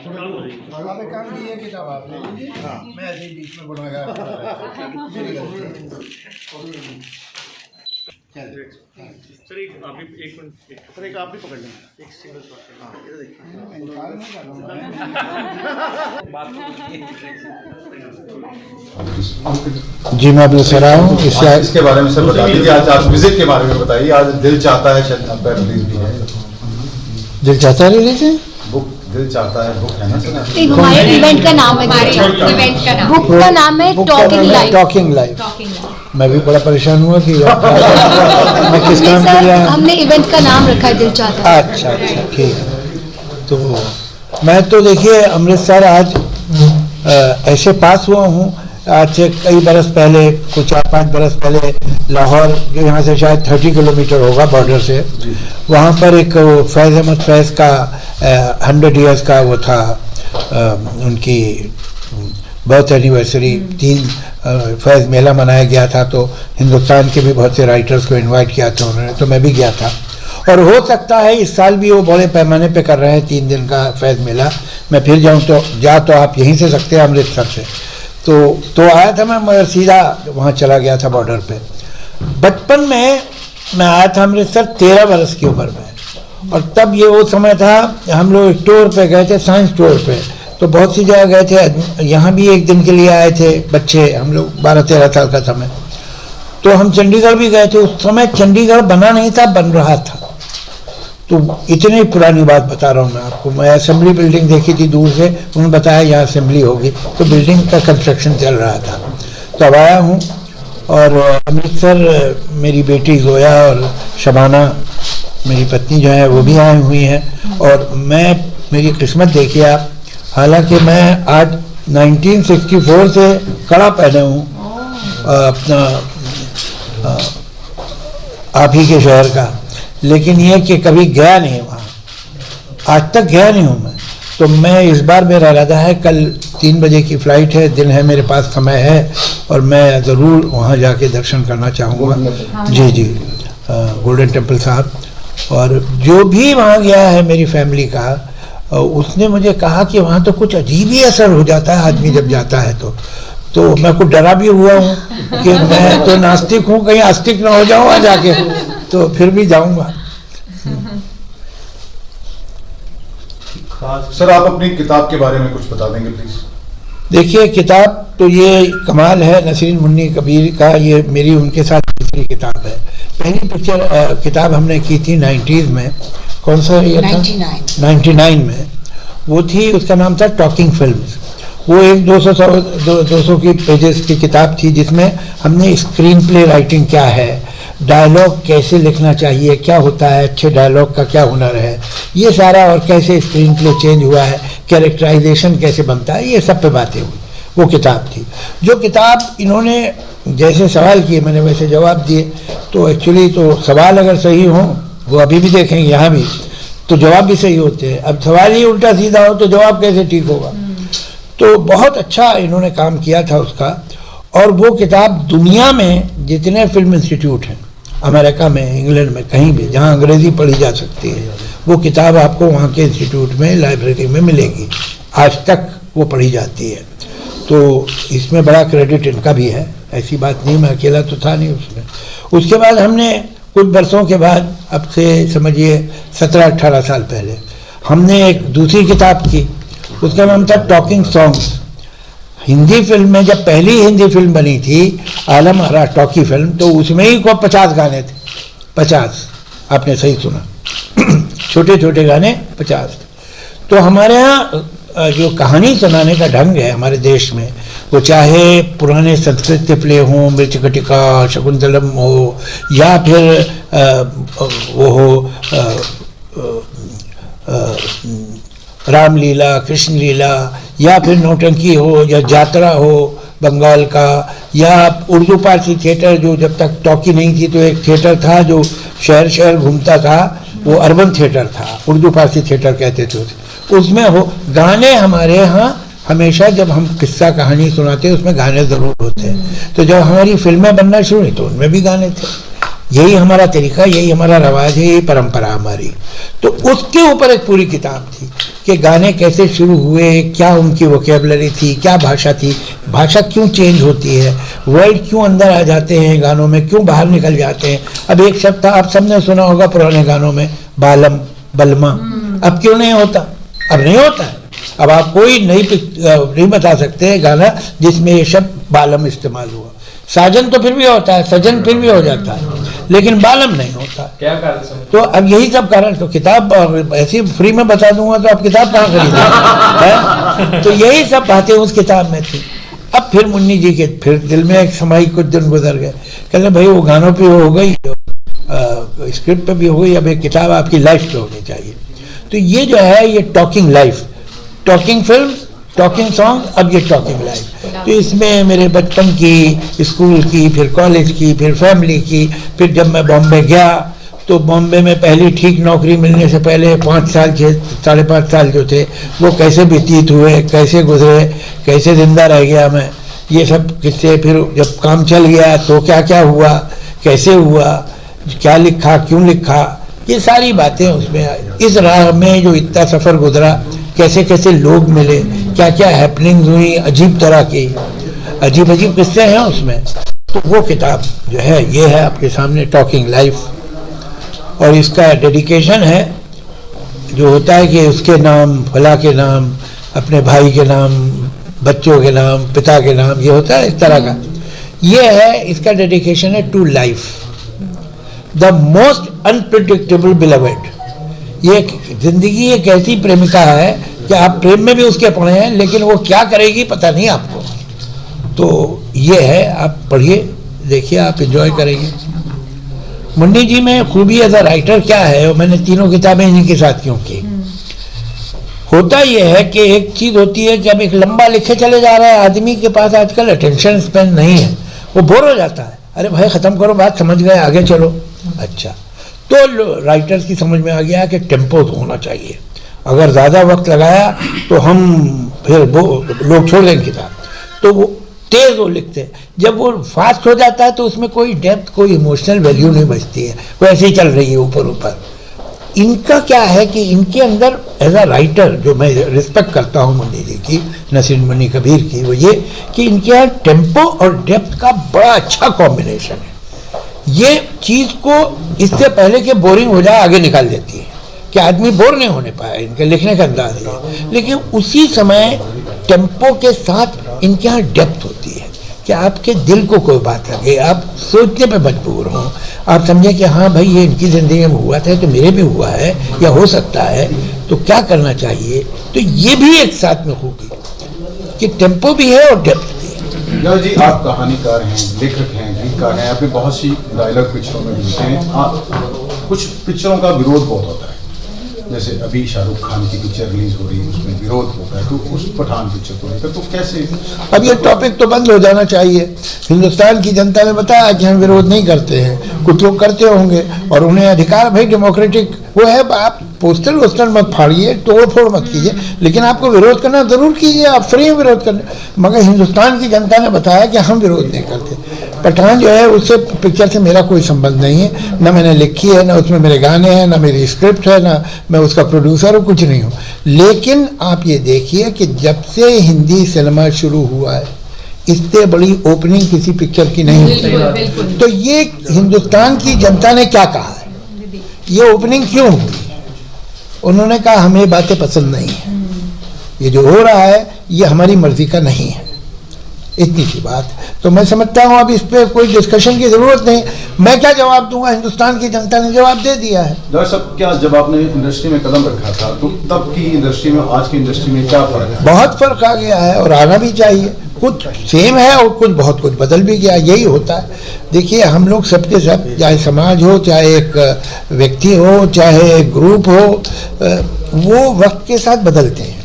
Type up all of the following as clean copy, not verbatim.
आप एक काम कीजिए, किताब आप ले लीजिए, मैं ऐसे ही बीच में बोलूँगा। सर एक आप भी एक मिनट सर एक आप भी पकड़ लें एक सिंगल शॉट। हाँ ये देखिए जी मैं अपने सर आया हूँ। इसके बारे में सर बता दीजिए, आज विजिट के बारे में बताइए। आज दिल चाहता है रिलीज भी है। दिल चाहता है रिलीज है, बुक दिल चाहता है बुक है ना सर? एक हमारे इवेंट का नाम है, इवेंट का नाम, बुक का नाम है टॉकिंग लाइफ। Talking life. मैं भी बड़ा परेशान हुआ कि मैं किस काम के लिए आया। हमने इवेंट का नाम रखा है दिल चाहता है। अच्छा अच्छा ठीक है। तो मैं तो देखिए अमृतसर आज ऐसे पास हुआ हूँ। आज से कई बरस पहले, कुछ 4-5 बरस पहले लाहौर, जो यहाँ से शायद 30 किलोमीटर होगा बॉर्डर से, वहाँ पर एक फैज़ अहमद फैज़ का 100 ईयर्स का वो था, उनकी बर्थ एनिवर्सरी 3 फैज़ मेला मनाया गया था। तो हिंदुस्तान के भी बहुत से राइटर्स को इनवाइट किया था उन्होंने, तो मैं भी गया था। और हो सकता है इस साल भी वो बड़े पैमाने पे कर रहे हैं 3 दिन का फैज़ मेला। मैं फिर जाऊँ तो आप यहीं से सकते हैं अमृतसर से। तो आया था मैं, मगर सीधा वहाँ चला गया था बॉर्डर पे। बचपन में मैं आया था अमृतसर 13 बरस की उम्र में, और तब ये वो समय था, हम लोग एक टूर पे गए थे, साइंस टूर पे। तो बहुत सी जगह गए थे, यहाँ भी एक दिन के लिए आए थे बच्चे, हम लोग 12-13 साल का समय। तो हम चंडीगढ़ भी गए थे। उस समय चंडीगढ़ बना नहीं था, बन रहा था। तो इतनी पुरानी बात बता रहा हूँ मैं आपको। मैं असेंबली बिल्डिंग देखी थी दूर से, उन्होंने बताया यहाँ असेंबली होगी, तो बिल्डिंग का कंस्ट्रक्शन चल रहा था। तो अब आया हूँ, और अमृतसर मेरी बेटी जोया और शबाना मेरी पत्नी जो है वो भी आई हुई हैं। और मेरी किस्मत देखिए आप, हालांकि मैं आज 1964 से कड़ा पहने हूँ अपना आप ही के शहर का, लेकिन ये कि कभी गया नहीं वहाँ, आज तक गया नहीं हूँ मैं। तो मैं इस बार मेरा इरादा है, कल 3 बजे की फ़्लाइट है, दिन है, मेरे पास समय है, और मैं ज़रूर वहाँ जाके दर्शन करना चाहूँगा। जी जी, गोल्डन टेम्पल साहब। और जो भी वहाँ गया है मेरी फैमिली का, उसने मुझे कहा कि वहाँ तो कुछ अजीब ही असर हो जाता है आदमी जब जाता है। तो मैं कुछ डरा भी हुआ हूँ कि मैं तो नास्तिक हूँ, कहीं आस्तिक ना हो जाऊँ वहाँ जाके, तो फिर भी जाऊँगा। सर आप अपनी किताब के बारे में कुछ बता देंगे प्लीज? देखिए किताब तो ये कमाल है, नसरीन मुन्नी कबीर का, ये मेरी उनके साथ तीसरी किताब है। पहली किताब हमने की थी 90s में, कौन सा ये था? 99 में वो थी, उसका नाम था टॉकिंग फिल्म्स। वो एक 200 की पेजेस की किताब थी, जिसमें हमने स्क्रीन प्ले राइटिंग क्या है, डायलॉग कैसे लिखना चाहिए, क्या होता है, अच्छे डायलॉग का क्या हुनर है, ये सारा, और कैसे स्क्रीन प्ले चेंज हुआ है, कैरेक्टराइजेशन कैसे बनता है, ये सब पे बातें हुई। वो किताब थी। जो किताब इन्होंने जैसे सवाल किए मैंने वैसे जवाब दिए। तो एक्चुअली तो सवाल अगर सही हो, वो अभी भी देखेंगे यहाँ भी, तो जवाब भी सही होते हैं। अब सवाल ही उल्टा सीधा हो तो जवाब कैसे ठीक होगा? तो बहुत अच्छा इन्होंने काम किया था उसका। और वो किताब दुनिया में जितने फिल्म इंस्टीट्यूट हैं, अमेरिका में, इंग्लैंड में, कहीं भी जहाँ अंग्रेज़ी पढ़ी जा सकती है, वो किताब आपको वहाँ के इंस्टीट्यूट में, लाइब्रेरी में मिलेगी। आज तक वो पढ़ी जाती है। तो इसमें बड़ा क्रेडिट इनका भी है, ऐसी बात नहीं, मैं अकेला तो था नहीं उसमें। उसके बाद हमने कुछ बरसों के बाद, अब से समझिए 17-18 साल पहले, हमने एक दूसरी किताब की, उसका नाम था टॉकिंग सॉन्ग्स। हिंदी फिल्म में जब पहली हिंदी फिल्म बनी थी, आलम आरा टॉकी फिल्म, तो उसमें ही को 50 गाने थे। 50, आपने सही सुना, छोटे छोटे गाने 50। तो हमारे यहाँ जो कहानी सुनाने का ढंग है हमारे देश में, वो चाहे पुराने संस्कृत के प्ले हों, मृच घटिका, शकुंतलम हो, या फिर वो हो रामलीला, कृष्ण लीला, या फिर नौटंकी हो, या जात्रा हो बंगाल का, या उर्दू पारसी थिएटर, जो जब तक टॉकी नहीं थी तो एक थिएटर था जो शहर शहर घूमता था, वो अर्बन थिएटर था, उर्दू पारसी थिएटर कहते थे उसमें हो। गाने हमारे यहाँ हमेशा जब हम किस्सा कहानी सुनाते उसमें गाने ज़रूर होते हैं। तो जब हमारी फिल्में बनना शुरू हुई तो उनमें भी गाने थे। यही हमारा तरीका, यही हमारा रवाज है, यही परंपरा हमारी। तो उसके ऊपर एक पूरी किताब थी कि गाने कैसे शुरू हुए, क्या उनकी वोकेबलरी थी, क्या भाषा थी, भाषा क्यों चेंज होती है, वर्ड क्यों अंदर आ जाते हैं गानों में, क्यों बाहर निकल जाते हैं। अब एक शब्द था, आप सबने सुना होगा पुराने गानों में, बालम बलमा, अब क्यों नहीं होता? अब नहीं होता है। अब आप कोई नहीं बता सकते गाना जिसमें ये शब्द बालम इस्तेमाल हुआ। साजन तो फिर भी होता है, सजन फिर भी हो जाता है, लेकिन बालम नहीं होता। क्या कारण? तो अब यही सब कारण, तो किताब ऐसी फ्री में बता दूंगा तो आप किताब कहाँ खरीदें? तो यही सब बातें उस किताब में थी। अब फिर मुन्नी जी के फिर दिल में एक समाई, कुछ दिन गुजर गए, कहते भाई वो गानों पे हो गई, स्क्रिप्ट पे भी हो गई, अब एक किताब आपकी लाइफ पे होनी चाहिए। तो ये जो है ये talking life, talking film, talking song, अब ये टॉकिंग लाइफ। तो इसमें मेरे बचपन की, स्कूल की, फिर कॉलेज की, फिर फैमिली की, फिर जब मैं बॉम्बे गया तो बॉम्बे में पहली ठीक नौकरी मिलने से पहले 5 साल 5.5 साल जो थे वो कैसे व्यतीत हुए, कैसे गुजरे, कैसे जिंदा रह गया मैं, ये सब किस्से। फिर जब काम चल गया तो क्या क्या हुआ, कैसे हुआ, क्या लिखा, क्यों लिखा, ये सारी बातें उसमें। इस राह में जो इतना सफ़र गुजरा, कैसे कैसे लोग मिले, क्या क्या हैपनिंग्स हुई, अजीब तरह की अजीब अजीब किस्से हैं उसमें। तो वो किताब जो है ये है आपके सामने, टॉकिंग लाइफ। और इसका डेडिकेशन है जो होता है कि उसके नाम, फला के नाम, अपने भाई के नाम, बच्चों के नाम, पिता के नाम, ये होता है इस तरह का। ये है, इसका डेडिकेशन है to life, the most unpredictable beloved. ये जिंदगी एक ऐसी प्रेमिका है कि आप प्रेम में भी उसके पड़े हैं, लेकिन वो क्या करेगी पता नहीं आपको। तो ये है, आप पढ़िए, देखिए, आप एंजॉय करेंगे। मुन्नी जी में खूबी एज अ राइटर क्या है, और मैंने तीनों किताबें इन्हीं के साथ क्यों की। होता यह है कि एक चीज़ होती है कि अब एक लंबा लिखे चले जा रहा है, आदमी के पास आजकल अटेंशन स्पेन नहीं है, वो बोर हो जाता है। अरे भाई ख़त्म करो बात, समझ गए, आगे चलो। अच्छा, तो राइटर्स की समझ में आ गया कि टेम्पो होना चाहिए, अगर ज़्यादा वक्त लगाया तो हम फिर वो लोग छोड़ देंगे किताब, तो वो तेज़ वो लिखते हैं। जब वो फास्ट हो जाता है तो उसमें कोई डेप्थ, कोई इमोशनल वैल्यू नहीं बचती है, वो ऐसे ही चल रही है ऊपर ऊपर। इनका क्या है कि इनके अंदर एज अ राइटर, जो मैं रिस्पेक्ट करता हूँ मुन्नी जी की, नसीरुद्दीन मुन्नी कबीर की, वो ये कि इनके यहाँ टेम्पो और डेप्थ का बड़ा अच्छा कॉम्बिनेशन है। ये चीज़ को इससे पहले कि बोरिंग हो जाए आगे निकाल देती है, कि आदमी बोर नहीं होने पाया, इनके लिखने का अंदाज है। लेकिन उसी समय टेम्पो के साथ इनके यहाँ डेप्थ होती है कि आपके दिल को कोई बात लगे, आप सोचने पे मजबूर हों, आप समझें कि हाँ भाई ये इनकी ज़िंदगी में हुआ था तो मेरे भी हुआ है या हो सकता है, तो क्या करना चाहिए। तो ये भी एक साथ में होगी कि टेम्पो भी है और डेप्थ भी है। यार जी, आप कहानीकार हैं, लेखक हैं, गीतकार हैं, आपने बहुत सी डायलॉग पिक्चरों में लिखते हैं। कुछ पिक्चरों का विरोध बहुत होता है, जैसे अभी शाहरुख खान की पिक्चर रिलीज हो रही है, उसमें विरोध होता है, तो उस पठान पिक्चर को लेकर तो कैसे? अब ये टॉपिक तो बंद हो जाना चाहिए। हिंदुस्तान की जनता ने बताया कि हम विरोध नहीं करते हैं, कुछ लोग करते होंगे और उन्हें अधिकार, भाई डेमोक्रेटिक वो है। आप पोस्टर वोस्टर मत फाड़िए, तोड़ फोड़ मत कीजिए, लेकिन आपको विरोध करना जरूर कीजिए, आप फ्री में विरोध करने। मगर हिंदुस्तान की जनता ने बताया कि हम विरोध नहीं करते। पठान जो है उससे, पिक्चर से मेरा कोई संबंध नहीं है, ना मैंने लिखी है, ना उसमें मेरे गाने हैं, ना मेरी स्क्रिप्ट है, ना मैं उसका प्रोड्यूसर हूँ, कुछ नहीं हूँ। लेकिन आप ये देखिए कि जब से हिंदी सिनेमा शुरू हुआ है, इससे बड़ी ओपनिंग किसी पिक्चर की नहीं हुई। तो ये हिंदुस्तान की जनता ने क्या कहा है, ये ओपनिंग क्यों हुई? उन्होंने कहा हमें ये बातें पसंद नहीं है, ये जो हो रहा है ये हमारी मर्जी का नहीं है, इतनी सी बात। तो मैं समझता हूँ अब इस पर कोई डिस्कशन की जरूरत नहीं। मैं क्या जवाब दूंगा, हिंदुस्तान की जनता ने जवाब दे दिया है। डॉक्टर साहब, क्या जब आपने इंडस्ट्री में कदम रखा था तो तब की इंडस्ट्री में आज की इंडस्ट्री में क्या फर्क है? बहुत फर्क आ गया है और आना भी चाहिए। कुछ सेम है और कुछ बहुत बदल भी गया, यही होता है। देखिए हम लोग सबके सब, चाहे समाज हो, चाहे एक व्यक्ति हो, चाहे एक ग्रुप हो, वो वक्त के साथ बदलते हैं।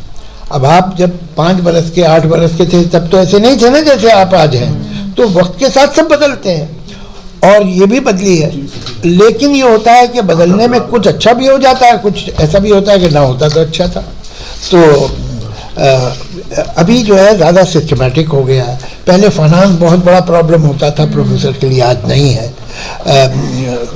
अब आप जब 5 बरस के 8 बरस के थे तब तो ऐसे नहीं थे ना जैसे आप आज हैं, तो वक्त के साथ सब बदलते हैं और ये भी बदली है। लेकिन ये होता है कि बदलने में कुछ अच्छा भी हो जाता है, कुछ ऐसा भी होता है कि ना होता तो अच्छा था। तो अभी जो है ज़्यादा सिस्टमेटिक हो गया है। पहले फाइनेंस बहुत बड़ा प्रॉब्लम होता था प्रोड्यूसर के लिए, आज नहीं है।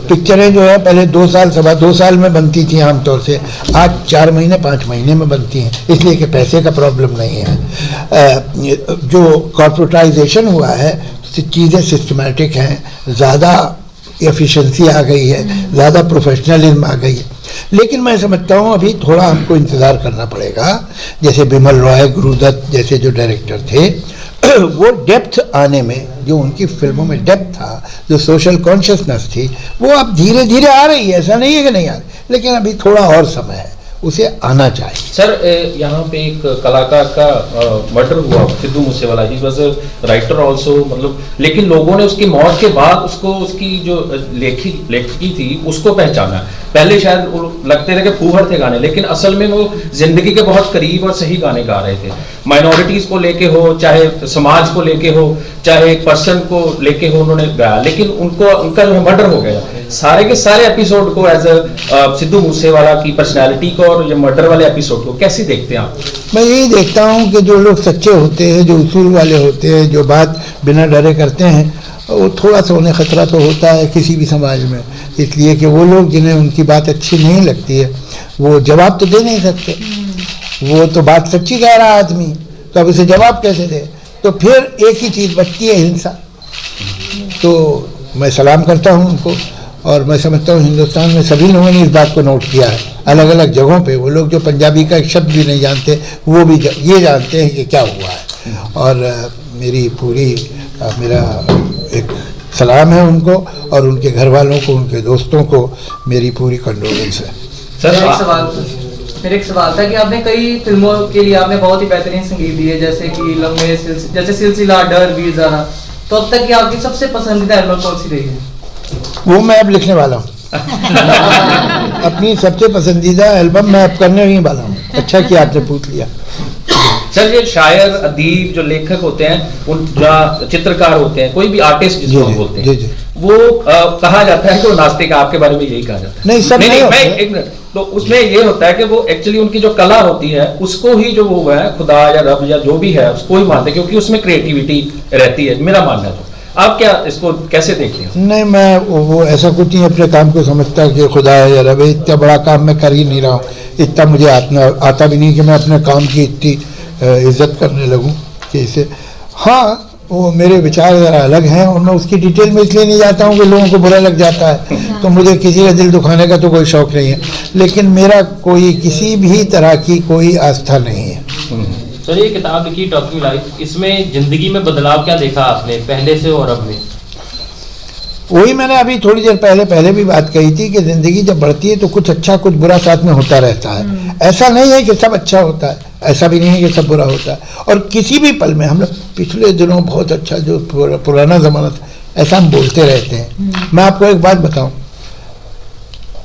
पिक्चरें जो है पहले 2 साल 2.25 साल में बनती थी आमतौर से, आज 4 महीने 5 महीने में बनती हैं, इसलिए कि पैसे का प्रॉब्लम नहीं है। जो कॉर्पोरेटाइजेशन हुआ है, चीज़ें सिस्टमेटिक हैं, ज़्यादा एफिशिएंसी आ गई है, ज़्यादा प्रोफेशनलिज्म आ गई है। लेकिन मैं समझता हूँ अभी थोड़ा हमको इंतज़ार करना पड़ेगा। जैसे बिमल रॉय, गुरुदत्त जैसे जो डायरेक्टर थे, वो डेप्थ आने में, जो उनकी फिल्मों में डेप्थ था, जो सोशल कॉन्शियसनेस थी, वो अब धीरे धीरे आ रही है, ऐसा नहीं है कि नहीं आ रही, लेकिन अभी थोड़ा और समय है, उसे आना चाहिए। सर, यहाँ पे एक कलाकार का मर्डर हुआ, Sidhu Moosewala, he was a writer also, मतलब, लेकिन लोगों ने उसकी मौत के बाद उसको, उसकी जो लेखकी थी उसको पहचाना। पहले शायद लगते थे कि फूहड़ थे गाने, लेकिन असल में वो जिंदगी के बहुत करीब और सही गाने गा रहे थे। माइनॉरिटीज को लेके हो, चाहे समाज को लेके हो, चाहे एक पर्सन को लेके हो, उन्होंने गाया। लेकिन उनका जो मर्डर हो गया, सारे के सारे एपिसोड को एज अ सिद्धू मूसेवाला की पर्सनैलिटी को और ये मर्डर वाले एपिसोड को कैसे देखते हैं आप? मैं यही देखता हूँ कि जो लोग सच्चे होते हैं, जो उसूल वाले होते हैं, जो बात बिना डरे करते हैं, वो थोड़ा सा उन्हें खतरा तो होता है किसी भी समाज में, इसलिए कि वो लोग जिन्हें उनकी बात अच्छी नहीं लगती है, वो जवाब तो दे नहीं सकते। वो तो बात सच्ची कह रहा आदमी, तो अब उसे जवाब कैसे दे? तो फिर एक ही चीज़ बचती है, हिंसा। तो मैं सलाम करता हूँ उनको, और मैं समझता हूँ हिंदुस्तान में सभी लोगों ने इस बात को नोट किया है, अलग अलग जगहों पे। वो लोग जो पंजाबी का एक शब्द भी नहीं जानते, वो भी ये जानते हैं कि क्या हुआ है। और मेरी पूरी मेरा एक सलाम है उनको, और उनके घर वालों को, उनके दोस्तों को मेरी पूरी कंडोलेंस है। सर, मेरा एक सवाल था कि आपने कई फिल्मों के लिए आपने बहुत ही बेहतरीन संगीत दिए, जैसे कि लम्बे जैसे सिलसिला, डर, वीर ज़ारा। तो अब तक की आपकी सबसे पसंदीदा एल्बम कौन सी रही है? वो मैं अब लिखने वाला हूँ। अपनी सबसे पसंदीदा एल्बम मैं अब करने ही वाला हूँ। अच्छा किया आपने पूछ लिया। सर, ये शायर, अदीब, जो लेखक होते हैं, उन जो चित्रकार होते हैं, कोई भी आर्टिस्ट जिसको हम बोलते हैं, वो कहा जाता है कि वो नास्तिक। आपके बारे में यही कहा जाता है? नहीं, सब नहीं, एक मिनट, तो उसमें ये होता है कि वो एक्चुअली उनकी जो कला होती है उसको ही, जो वो है खुदा या रब या जो भी है, उसको ही मानते हैं, क्योंकि उसमें क्रिएटिविटी रहती है, मेरा मानना है। आप क्या इसको कैसे देखते हैं? नहीं, मैं वो ऐसा कुछ नहीं अपने काम को समझता कि खुदा है या रब है। इतना बड़ा काम मैं कर ही नहीं रहा हूँ, इतना मुझे आता भी नहीं कि मैं अपने काम की इतनी इज्जत करने लगूं कि इसे। हाँ, वो मेरे विचार ज़रा अलग हैं, और मैं उसकी डिटेल में इसलिए नहीं जाता हूँ कि लोगों को बुरा लग जाता है, तो मुझे किसी का दिल दुखाने का तो कोई शौक़ नहीं है। लेकिन मेरा कोई किसी भी तरह की कोई आस्था नहीं है। सर, ये किताब लिखी टॉकिंग लाइफ, इसमें जिंदगी में बदलाव क्या देखा आपने पहले से और अब में? वही मैंने अभी थोड़ी देर पहले भी बात कही थी कि ज़िंदगी जब बढ़ती है तो कुछ अच्छा कुछ बुरा साथ में होता रहता है। ऐसा नहीं है कि सब अच्छा होता है, ऐसा भी नहीं है कि सब बुरा होता है। और किसी भी पल में, हम लोग पिछले दिनों बहुत अच्छा जो पुराना ज़माना था, ऐसा हम बोलते रहते हैं। मैं आपको एक बात बताऊं,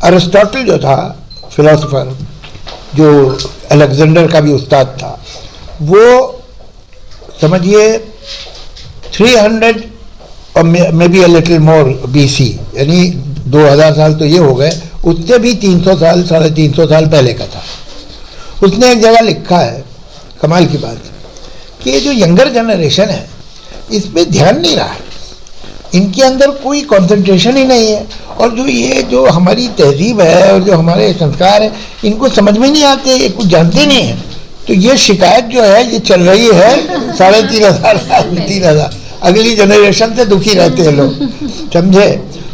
अरिस्टोटल जो था फिलोसोफर, जो अलेक्जेंडर का भी उस्ताद था, वो समझिए 300 और may be a little more BC, यानी 2000 साल तो ये हो गए, उससे भी 300 साल 350 साल पहले का था। उसने एक जगह लिखा है, कमाल की बात, कि ये जो यंगर जनरेशन है इस पे ध्यान नहीं रहा है, इनके अंदर कोई कंसंट्रेशन ही नहीं है, और जो हमारी तहजीब है और जो हमारे संस्कार हैं, इनको समझ में नहीं आते, ये कुछ जानते नहीं हैं। तो ये शिकायत जो है ये चल रही है 3500 साल में, 3000, अगली जनरेशन से दुखी रहते हैं लोग, समझे?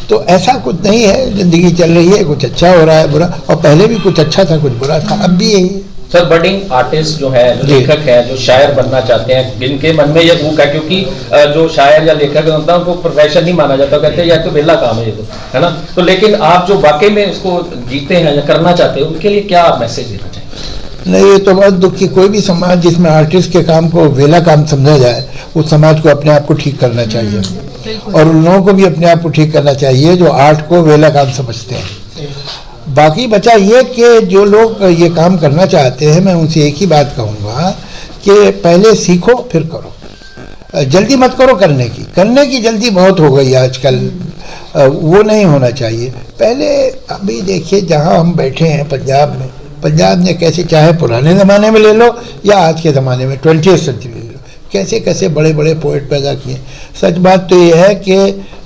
तो ऐसा कुछ नहीं है, जिंदगी चल रही है, कुछ अच्छा हो रहा है, बुरा, और पहले भी कुछ अच्छा था, कुछ बुरा था, अब भी यही है। सर, बडिंग आर्टिस्ट जो है, जो लेखक है, जो शायर बनना चाहते हैं, जिनके मन में ये भूख है, क्योंकि जो शायर या लेखक होता है उनको प्रोफेशन नहीं माना जाता, कहते हैं यार तो बेला काम है ये तो, है ना? तो लेकिन आप जो वाकई में इसको जीते हैं या करना चाहते हैं, उनके लिए क्या आप मैसेज देना चाहिए? नहीं, ये तो बहुत दुख की, कोई भी समाज जिसमें आर्टिस्ट के काम को वेला काम समझा जाए, उस समाज को अपने आप को ठीक करना चाहिए, और उन लोगों को भी अपने आप को ठीक करना चाहिए जो आर्ट को वेला काम समझते हैं। बाकी बचा ये कि जो लोग ये काम करना चाहते हैं, मैं उनसे एक ही बात कहूँगा कि पहले सीखो फिर करो, जल्दी मत करो करने की जल्दी बहुत हो गई आजकल, वो नहीं होना चाहिए। पहले अभी देखिए जहाँ हम बैठे हैं पंजाब ने कैसे, चाहे पुराने ज़माने में ले लो या आज के ज़माने में 20th सेंचुरी ले लो, कैसे कैसे बड़े बड़े पोएट पैदा किए। सच बात तो ये है कि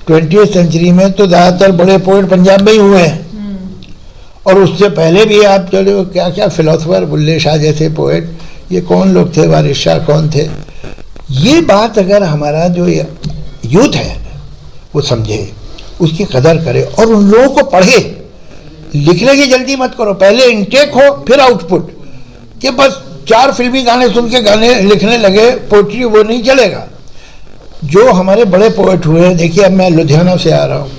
20वीं सेंचुरी में तो ज़्यादातर बड़े पोएट पंजाब में ही हुए हैं, और उससे पहले भी आप चलो क्या क्या फिलोसफर, बुल्ले शाह जैसे पोएट, ये कौन लोग थे, वारिस शाह कौन थे। ये बात अगर हमारा जो यूथ है वो समझे, उसकी कदर करे और उन लोगों को पढ़े। लिखने की जल्दी मत करो, पहले इनटेक हो फिर आउटपुट, कि बस 4 फिल्मी गाने सुन के गाने लिखने लगे, पोइट्री वो नहीं चलेगा। जो हमारे बड़े पोएट हुए हैं, देखिए अब मैं लुधियाना से आ रहा हूँ,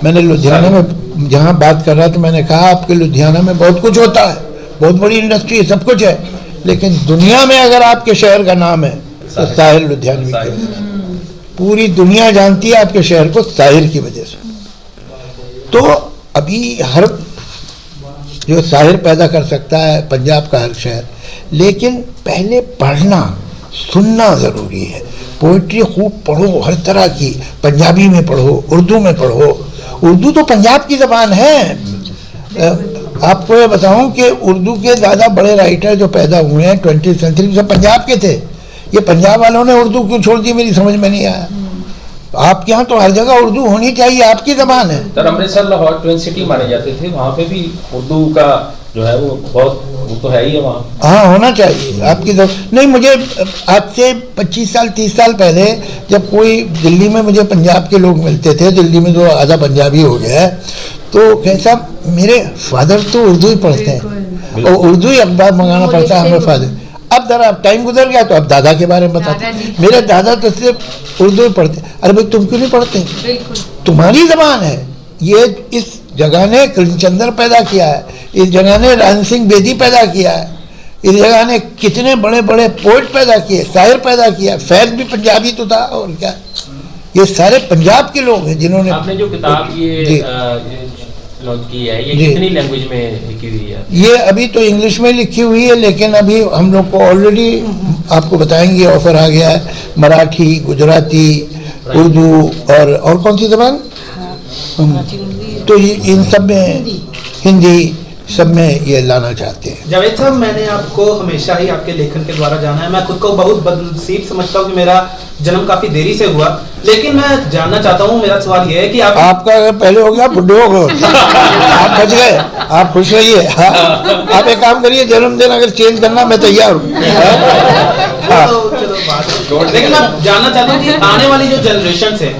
मैंने लुधियाना में जहाँ बात कर रहा था मैंने कहा आपके लुधियाना में बहुत कुछ होता है, बहुत बड़ी इंडस्ट्री सब कुछ है, लेकिन दुनिया में अगर आपके शहर का नाम है तो साहिर लुधियानवी की वजह से। पूरी दुनिया जानती है आपके शहर को साहिर की वजह से। तो अभी हर जो साहिर पैदा कर सकता है पंजाब का हर शहर, लेकिन पहले पढ़ना सुनना ज़रूरी है। पोइट्री खूब पढ़ो, हर तरह की, पंजाबी में पढ़ो, उर्दू में पढ़ो। उर्दू तो पंजाब की ज़बान है। आपको ये बताऊं कि उर्दू के ज़्यादा बड़े राइटर जो पैदा हुए हैं 20वीं सेंचुरी सब पंजाब के थे। ये पंजाब वालों ने उर्दू क्यों छोड़ दी, मेरी समझ में नहीं आया। आपके यहाँ तो हर जगह उर्दू होनी चाहिए, आपकी ज़बान है। Sir Amritsar Lahore twin city माने जाते थे, वहाँ पे भी उर्दू का जो है वो बहुत, वो तो है ही है वहाँ। हाँ होना चाहिए आपकी तो नहीं। मुझे आज से 25 साल 30 साल पहले जब कोई दिल्ली में मुझे पंजाब के लोग मिलते थे, दिल्ली में जो आधा पंजाबी हो गया है, तो कैसा मेरे फादर तो उर्दू ही पढ़ते हैं और उर्दू ही अखबार मंगाना पड़ता है हमें फादर। अब जरा टाइम गुजर गया तो अब दादा के बारे में बताते, मेरे दादा तो सिर्फ उर्दू ही पढ़ते। अरे भाई तुम क्यों नहीं पढ़ते, तुम्हारी ज़बान है। ये इस जगह ने कृष्णचंद्र पैदा किया है, इस जगह ने राम सिंह बेदी पैदा किया है, इस जगह ने कितने बड़े बड़े पोइट पैदा किए, शायर पैदा किया। फैज भी पंजाबी तो था, और क्या, ये सारे पंजाब के लोग हैं जिन्होंने। आपने जो किताब ये लॉन्च की है, ये कितनी लैंग्वेज में लिखी हुई है? ये अभी तो इंग्लिश में लिखी हुई है, लेकिन अभी हम लोग को ऑलरेडी आपको बताएंगे ऑफर आ गया है मराठी, गुजराती, उर्दू और कौन सी ज़बान, तो ये इन सब में, हिंदी सब में ये लाना चाहते हैं। जावेद साहब, मैंने आपको हमेशा ही आपके लेखन के द्वारा जाना है। मैं खुद को बहुत बदनसीब समझता हूँ कि मेरा जन्म काफी देरी से हुआ, लेकिन मैं जानना चाहता हूँ, मेरा सवाल यह है कि आपका अगर पहले हो गया बुढ़े हो गए आप बच गए, आप खुश रहिए। आप एक काम करिए, जन्मदिन अगर चेंज करना मैं तैयार हूँ। लेकिन मैं जानना चाहता हूँ कि आने वाली जो जनरेशन है,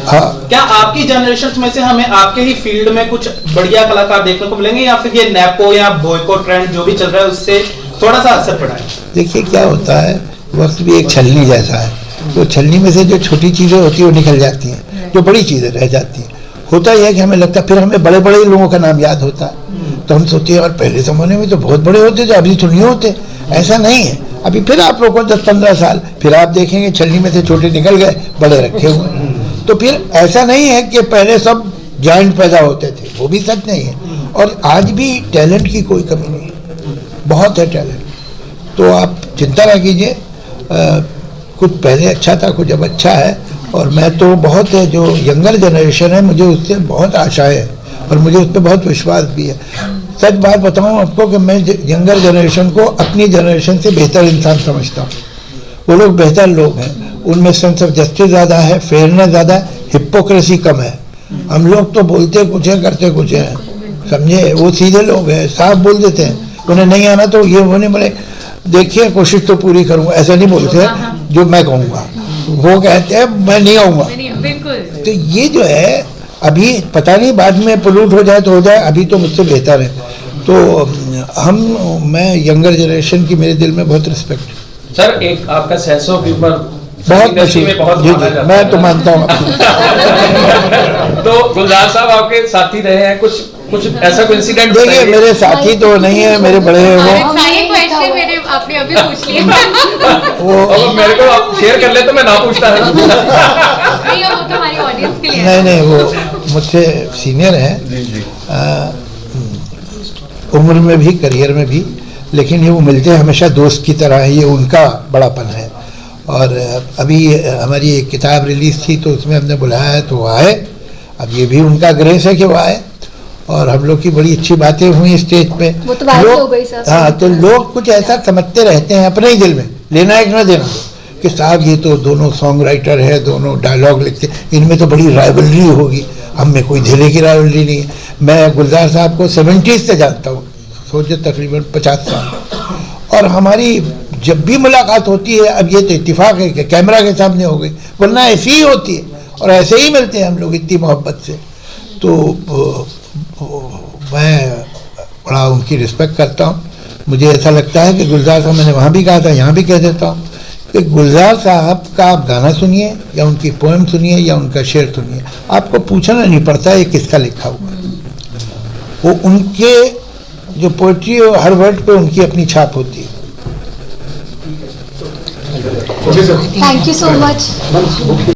क्या आपकी जनरेशन में से हमें आपके ही फील्ड में कुछ बढ़िया कलाकार देखने को मिलेंगे, या फिर ये नेपो या बॉयकॉट ट्रेंड जो भी चल रहा है उससे थोड़ा सा असर पड़ा है? देखिए क्या होता है, वक्त भी एक छलनी जैसा है, तो छलनी में से जो छोटी चीज़ें होती हैं वो निकल जाती हैं, जो बड़ी चीज़ें रह जाती हैं। होता यह है कि हमें लगता है, फिर हमें बड़े बड़े लोगों का नाम याद होता है, तो हम सोचते हैं और पहले ज़माने में तो बहुत बड़े होते थे, अभी तो नहीं होते। ऐसा नहीं है, अभी फिर आप लोगों को 10-15 साल फिर आप देखेंगे छलनी में से छोटे निकल गए, बड़े रखे हुए। तो फिर ऐसा नहीं है कि पहले सब जाइंट पैदा होते थे, वो भी सच नहीं है। और आज भी टैलेंट की कोई कमी नहीं है, बहुत है टैलेंट। तो आप चिंता ना कीजिए, कुछ पहले अच्छा था, कुछ अब अच्छा है। और मैं तो बहुत है, जो यंगर जनरेशन है मुझे उससे बहुत आशाएं है और मुझे उस पर बहुत विश्वास भी है। सच बात बताऊं आपको कि मैं यंगर जनरेशन को अपनी जनरेशन से बेहतर इंसान समझता हूँ। वो लोग बेहतर लोग हैं, उनमें सेंस ऑफ जस्टिस ज़्यादा है, फेयरनेस ज़्यादा है, हिपोक्रेसी कम है। हम लोग तो बोलते कुछ है करते कुछ है, समझे। वो सीधे लोग हैं, साफ बोल देते हैं, उन्हें नहीं आना तो ये होने बोले देखिए कोशिश तो पूरी करूँगा, ऐसा नहीं बोलते जो मैं कहूँगा, वो कहते हैं मैं नहीं आऊँगा। तो ये जो है अभी पता नहीं, बाद में पोल्यूट हो जाए तो हो जाए, अभी तो मुझसे बेहतर है। तो मैं यंगर जनरेशन की मेरे दिल में बहुत रिस्पेक्ट। सर एक आपका सेंस ऑफ ह्यूमर बहुत जी, मैं तो मानता हूँ। तो गुलजार साहब आपके साथी रहे हैं, कुछ ऐसा कोई इंसिडेंट? देखिए मेरे साथी तो नहीं है, मेरे बड़े हैं वो। आपने अभी पूछ लिया। वो मेरे को आप शेयर कर ले तो मैं ना पूछता है। नहीं, वो तो हमारी ऑडियंस के लिए। नहीं, वो मुझसे सीनियर हैं उम्र में भी, करियर में भी, लेकिन ये वो मिलते हैं हमेशा दोस्त की तरह है, ये उनका बड़ापन है। और अभी हमारी एक किताब रिलीज़ थी तो उसमें हमने बुलाया है तो वो आए। अब ये भी उनका ग्रेस है कि वो आए, और हम लोग की बड़ी अच्छी बातें हुई स्टेज पे। वो तो वायरल हो गई सर। हाँ, तो लोग कुछ ऐसा समझते रहते हैं अपने ही दिल में, लेना एक ना देना, कि साहब ये तो दोनों सॉन्ग राइटर है, दोनों डायलॉग लिखते, इनमें तो बड़ी राइवलरी होगी। हम में कोई झेले की रावली नहीं है। मैं गुलजार साहब को 70s से जानता हूँ, सोचे तकरीबन 50 साल, और हमारी जब भी मुलाकात होती है, अब ये तो इत्तेफाक है कि कैमरा के सामने हो गई, वरना ऐसी ही होती है और ऐसे ही मिलते हैं हम लोग इतनी मोहब्बत से। तो मैं बड़ा उनकी रिस्पेक्ट करता हूँ। मुझे ऐसा लगता है कि गुलजार साहब, मैंने वहाँ भी कहा था, यहाँ भी कह देता हूँ कि गुलजार साहब का आप गाना सुनिए या उनकी पोएम सुनिए या उनका शेर सुनिए, आपको पूछना नहीं पड़ता है किसका लिखा हुआ है। वो उनके जो पोइट्री है हर वर्ड पे उनकी अपनी छाप होती है। Thank you so much.